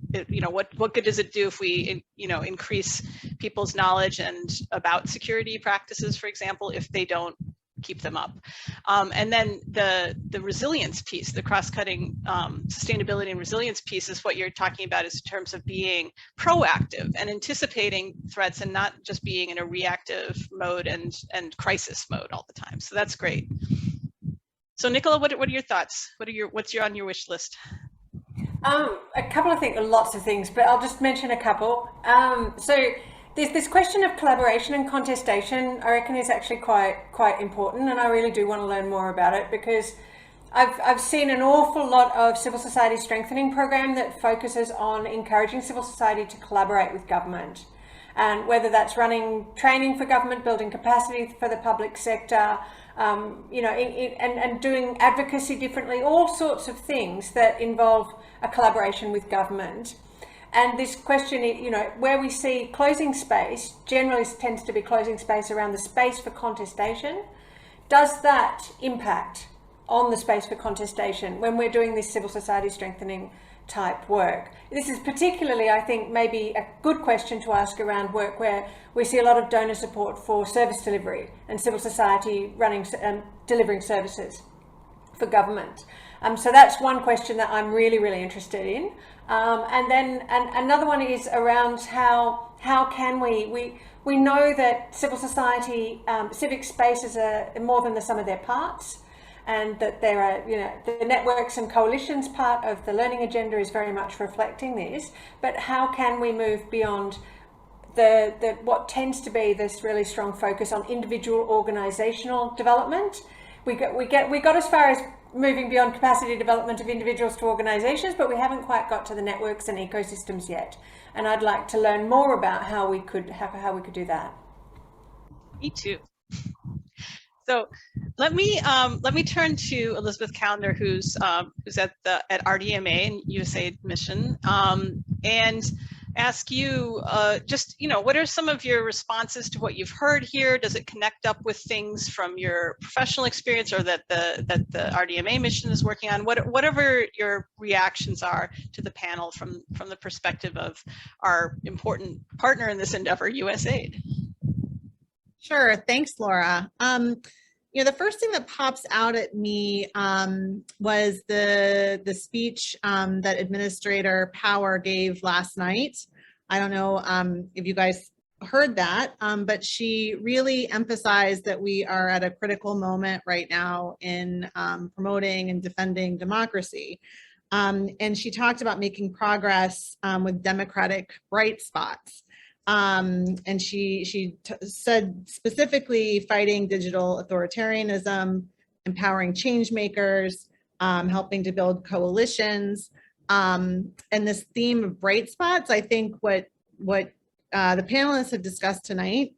what good does it do if we, increase people's knowledge and about security practices, for example, if they don't keep them up? And then the resilience piece, the cross-cutting sustainability and resilience piece is what you're talking about is in terms of being proactive and anticipating threats and not just being in a reactive mode and crisis mode all the time. So that's great. So Nicola, what are your thoughts? What's on your wish list? A couple of things, lots of things, but I'll just mention a couple. So there's this question of collaboration and contestation, I reckon, is actually quite important, and I really do want to learn more about it, because I've seen an awful lot of civil society strengthening program that focuses on encouraging civil society to collaborate with government, and whether that's running training for government, building capacity for the public sector, you know, and doing advocacy differently, all sorts of things that involve a collaboration with government. And this question, you know, where we see closing space, generally tends to be closing space around the space for contestation. Does that impact on the space for contestation when we're doing this civil society strengthening type work? This is particularly, I think, maybe a good question to ask around work where we see a lot of donor support for service delivery and civil society running, delivering services for government. So that's one question that I'm really interested in. And then another one is around how can we know that civil society, civic spaces are more than the sum of their parts, and that there are, you know, the networks and coalitions part of the learning agenda is very much reflecting this, but how can we move beyond the what tends to be this really strong focus on individual organizational development? We got as far as moving beyond capacity development of individuals to organizations, but we haven't quite got to the networks and ecosystems yet. And I'd like to learn more about how we could do that. Me too. So let me turn to Elizabeth Callender, who's at RDMA and USAID mission, and ask you just, you know, what are some of your responses to what you've heard here? Does it connect up with things from your professional experience or that the RDMA mission is working on? Whatever your reactions are to the panel from the perspective of our important partner in this endeavor, USAID. Sure, thanks, Laura. You know, the first thing that pops out at me was the speech that Administrator Power gave last night. I don't know if you guys heard that, but she really emphasized that we are at a critical moment right now in promoting and defending democracy. And she talked about making progress with democratic bright spots. And she said specifically fighting digital authoritarianism, empowering change makers, helping to build coalitions. And this theme of bright spots, I think what the panelists have discussed tonight,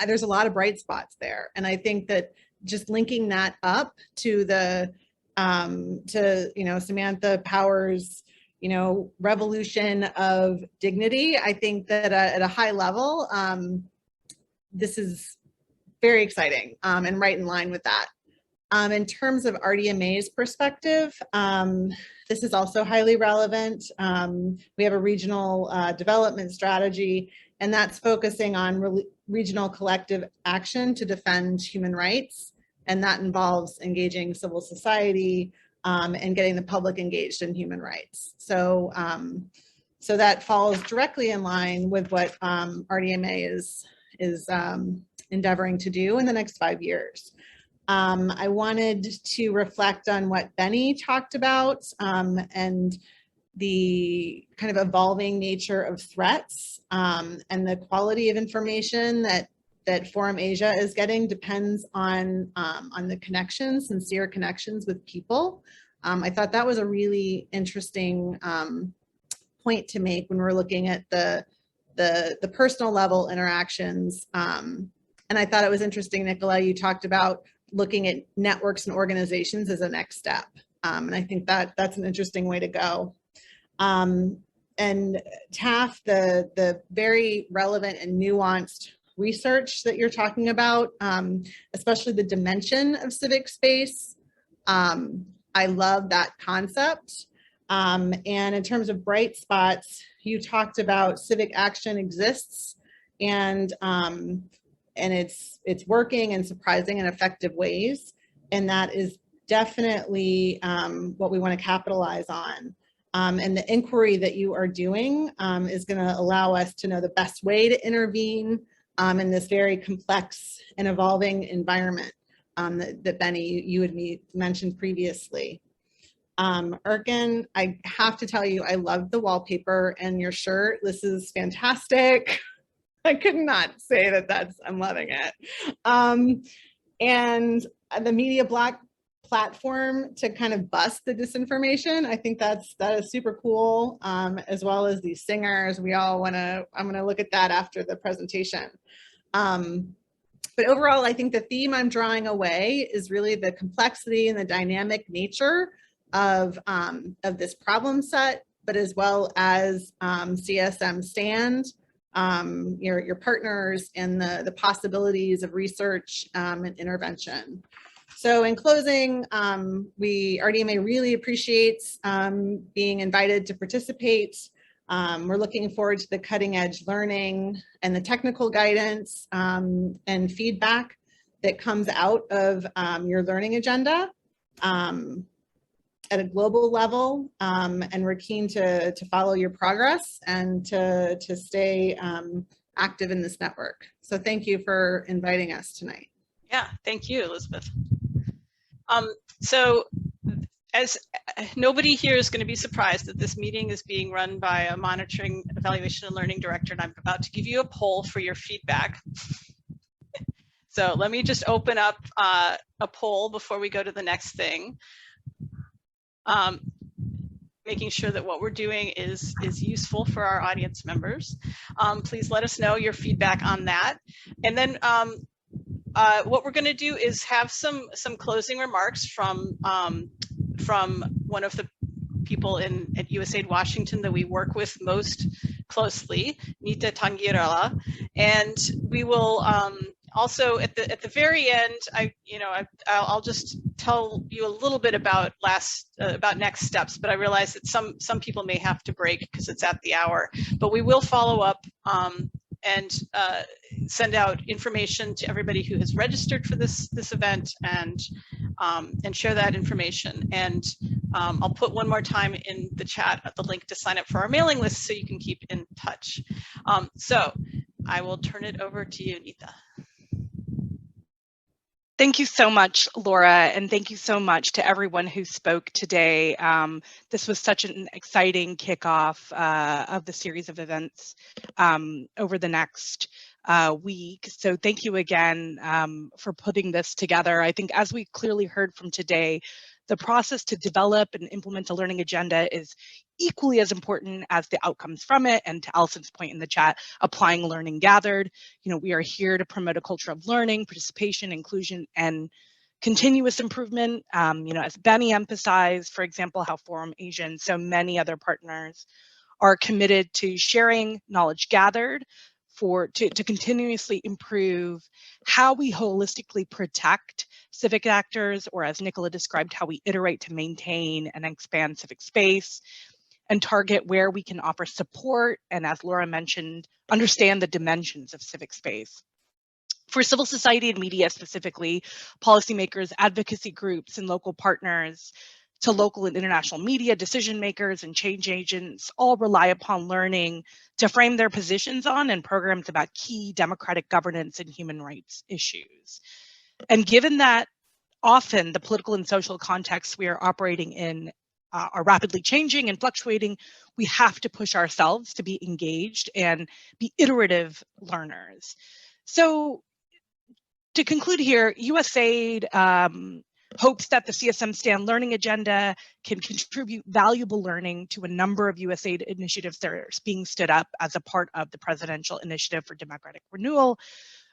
there's a lot of bright spots there. And I think that just linking that up to the, you know, Samantha Power's, you know, revolution of dignity, I think that at a high level, this is very exciting and right in line with that. In terms of RDMA's perspective, this is also highly relevant. We have a regional development strategy, and that's focusing on regional collective action to defend human rights. And that involves engaging civil society, and getting the public engaged in human rights. So, so that falls directly in line with what RDMA is endeavoring to do in the next 5 years. I wanted to reflect on what Benny talked about and the kind of evolving nature of threats and the quality of information that Forum Asia is getting depends on the connections, sincere connections with people. I thought that was a really interesting point to make when we're looking at the personal level interactions. And I thought it was interesting, Nicola, you talked about looking at networks and organizations as a next step. And I think that's an interesting way to go. And TAF, the very relevant and nuanced research that you're talking about, especially the dimension of civic space. I love that concept. And in terms of bright spots, you talked about civic action exists and it's working in surprising and effective ways. And that is definitely what we want to capitalize on. And the inquiry that you are doing is going to allow us to know the best way to intervene in this very complex and evolving environment that Benny, you had mentioned previously. Erkin, I have to tell you, I love the wallpaper and your shirt. This is fantastic. I could not say that I'm loving it. And the Media Block platform to kind of bust the disinformation, I think that is super cool, as well as these singers. I'm gonna look at that after the presentation. But overall, I think the theme I'm drawing away is really the complexity and the dynamic nature of this problem set, but as well as CSM-STAND, your partners, and the possibilities of research and intervention. So in closing, RDMA really appreciates being invited to participate. We're looking forward to the cutting edge learning and the technical guidance and feedback that comes out of your learning agenda at a global level, and we're keen to follow your progress and to stay active in this network. So thank you for inviting us tonight. Yeah, thank you, Elizabeth. So as nobody here is going to be surprised that this meeting is being run by a monitoring, evaluation, and learning director, and I'm about to give you a poll for your feedback. So let me just open up a poll before we go to the next thing. Making sure that what we're doing is useful for our audience members. Please let us know your feedback on that. And then what we're going to do is have some closing remarks from one of the people at USAID Washington that we work with most closely, Nita Tangirala, and we will also at the very end, I'll just tell you a little bit about next steps. But I realize that some people may have to break because it's at the hour. But we will follow up and send out information to everybody who has registered for this event and share that information. And I'll put one more time in the chat the link to sign up for our mailing list so you can keep in touch. So I will turn it over to you, Nita. Thank you so much, Laura, and thank you so much to everyone who spoke today. This was such an exciting kickoff of the series of events over the next week. So thank you again for putting this together. I think as we clearly heard from today, the process to develop and implement a learning agenda is equally as important as the outcomes from it. And to Allison's point in the chat, applying learning gathered. We are here to promote a culture of learning, participation, inclusion, and continuous improvement. As Benny emphasized, for example, how Forum Asia and so many other partners are committed to sharing knowledge gathered to continuously improve how we holistically protect civic actors, or as Nicola described, how we iterate to maintain and expand civic space, and target where we can offer support, and as Laura mentioned, understand the dimensions of civic space. For civil society and media specifically, policymakers, advocacy groups, and local partners, to local and international media, decision makers, and change agents all rely upon learning to frame their positions on and programs about key democratic governance and human rights issues. And given that often the political and social contexts we are operating in are rapidly changing and fluctuating, we have to push ourselves to be engaged and be iterative learners. So to conclude here, USAID hopes that the CSM-STAND learning agenda can contribute valuable learning to a number of USAID initiatives that are being stood up as a part of the Presidential Initiative for Democratic Renewal,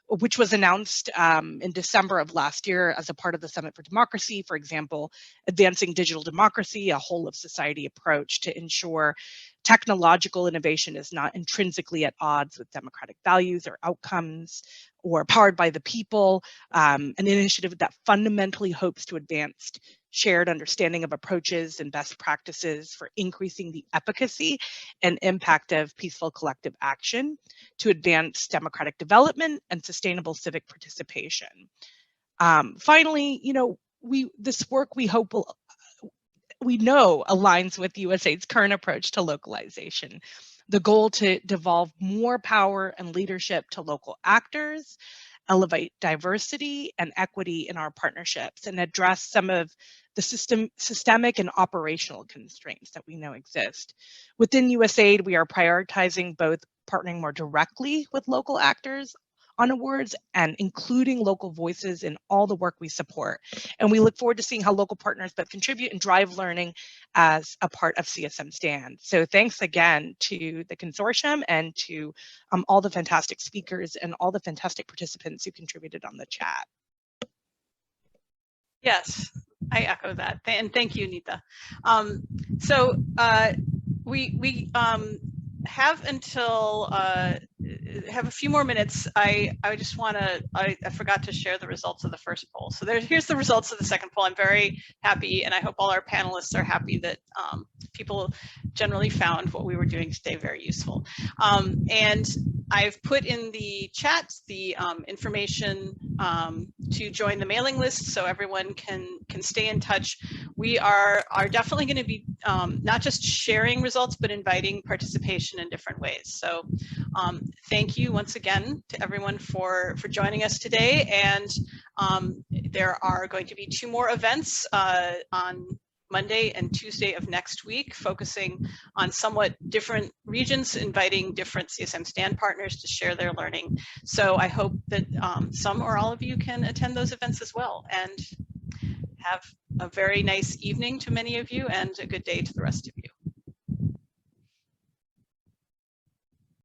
which was announced in December of last year as a part of the Summit for Democracy. For example, advancing digital democracy, a whole of society approach to ensure technological innovation is not intrinsically at odds with democratic values or outcomes, or powered by the people, an initiative that fundamentally hopes to advance shared understanding of approaches and best practices for increasing the efficacy and impact of peaceful collective action to advance democratic development and sustainable civic participation. Finally, this work we hope we know aligns with USAID's current approach to localization. The goal to devolve more power and leadership to local actors, elevate diversity and equity in our partnerships, and address some of the systemic and operational constraints that we know exist. Within USAID, we are prioritizing both partnering more directly with local actors on awards and including local voices in all the work we support. And we look forward to seeing how local partners both contribute and drive learning as a part of CSM-STAND. So thanks again to the consortium and to all the fantastic speakers and all the fantastic participants who contributed on the chat. Yes, I echo that. And thank you, Nita. We have until have a few more minutes. I just want to, I forgot to share the results of the first poll. So here's the results of the second poll. I'm very happy, and I hope all our panelists are happy that people generally found what we were doing today very useful. And I've put in the chat the information to join the mailing list so everyone can stay in touch. We are definitely going to be not just sharing results, but inviting participation in different ways. So thank you once again to everyone for joining us today. And there are going to be 2 more events on Monday and Tuesday of next week, focusing on somewhat different regions, inviting different CSM-STAND partners to share their learning. So I hope that some or all of you can attend those events as well, and have a very nice evening to many of you and a good day to the rest of you.